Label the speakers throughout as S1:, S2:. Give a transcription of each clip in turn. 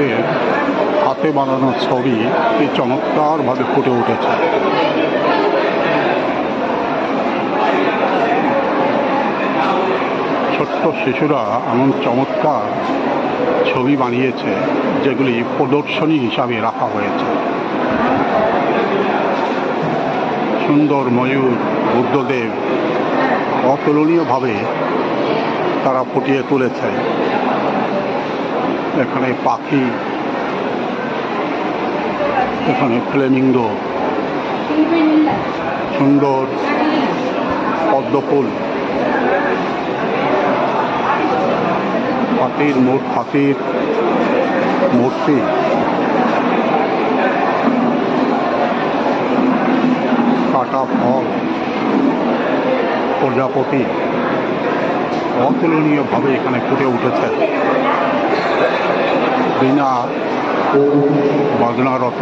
S1: শিশুদের হাতে বানানো ছবি কি চমৎকারভাবে ফুটে উঠেছে। ছোট্ট শিশুরা এমন চমৎকার ছবি বানিয়েছে যেগুলি প্রদর্শনী হিসাবে রাখা হয়েছে। সুন্দর ময়ূর, বুদ্ধদেব অতুলনীয়ভাবে তারা ফুটিয়ে তুলেছে। এখানে পাখি, এখানে ফ্লেমিঙ্গো, সুন্দর পদ্মফুল, হাতির মূর্তি, কাটা ফল, প্রজাপতি অতুলনীয়ভাবে এখানে ফুটে উঠেছে। বীণা বাজনারত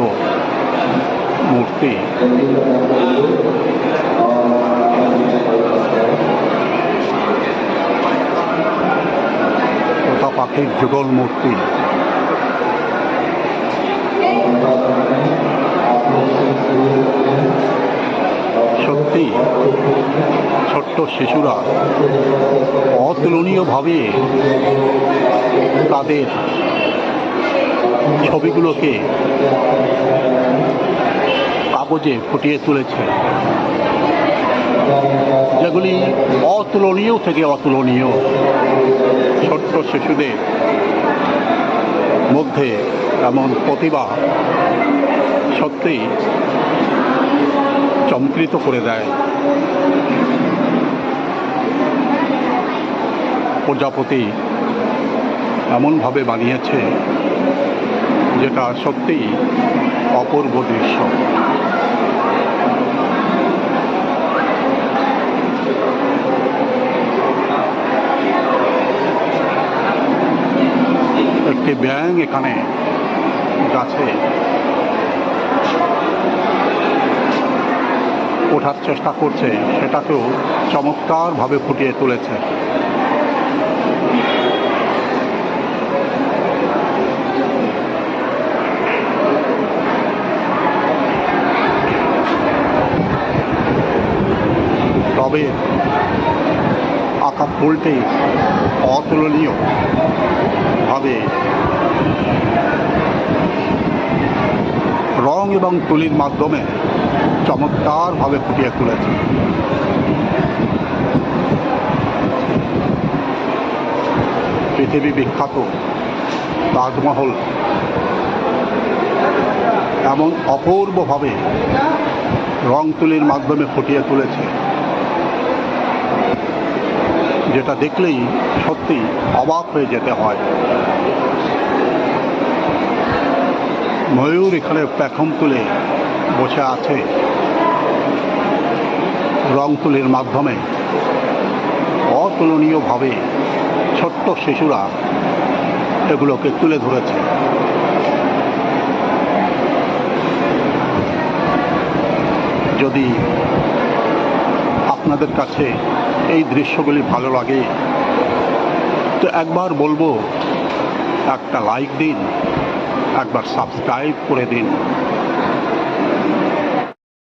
S1: মূর্তি, তোতা পাখির যুগল মূর্তি, সত্যি ছোট্ট শিশুরা অতুলনীয়ভাবে তাদের ছবিগুলোকে কাগজে ফুটিয়ে তুলেছে, যেগুলি অতুলনীয় থেকে অতুলনীয়। ছোট্ট শিশুদের মধ্যে এমন প্রতিভা সত্যি চমৎকৃত করে দেয়। প্রজাপতি এমনভাবে বানিয়েছে যেটা সত্যিই অপূর্ব দৃশ্য। একটি ব্যাঙ এখানে গাছে ওঠার চেষ্টা করছে, সেটাকেও চমৎকারভাবে ফুটিয়ে তুলেছে। তবে আঁকা ফুলটি অতুলনীয় ভাবে রং এবং তুলির মাধ্যমে চমৎকারভাবে ফুটিয়ে তুলেছে। পৃথিবী বিখ্যাত তাজমহল এমন অপূর্বভাবে রং তুলির মাধ্যমে ফুটিয়ে তুলেছে, যেটা দেখলেই সত্যি অবাক হয়ে যেতে হয়। ময়ূর এখানে পেখম তুলে বসে আছে, রং তুলির মাধ্যমে অতুলনীয়ভাবে ছোট্ট শিশুরা এগুলোকে তুলে ধরেছে। যদি আপনাদের কাছে এই দৃশ্যগুলি ভালো লাগে তো একবার বলবো, একটা লাইক দিন, একবার সাবস্ক্রাইব করে দিন।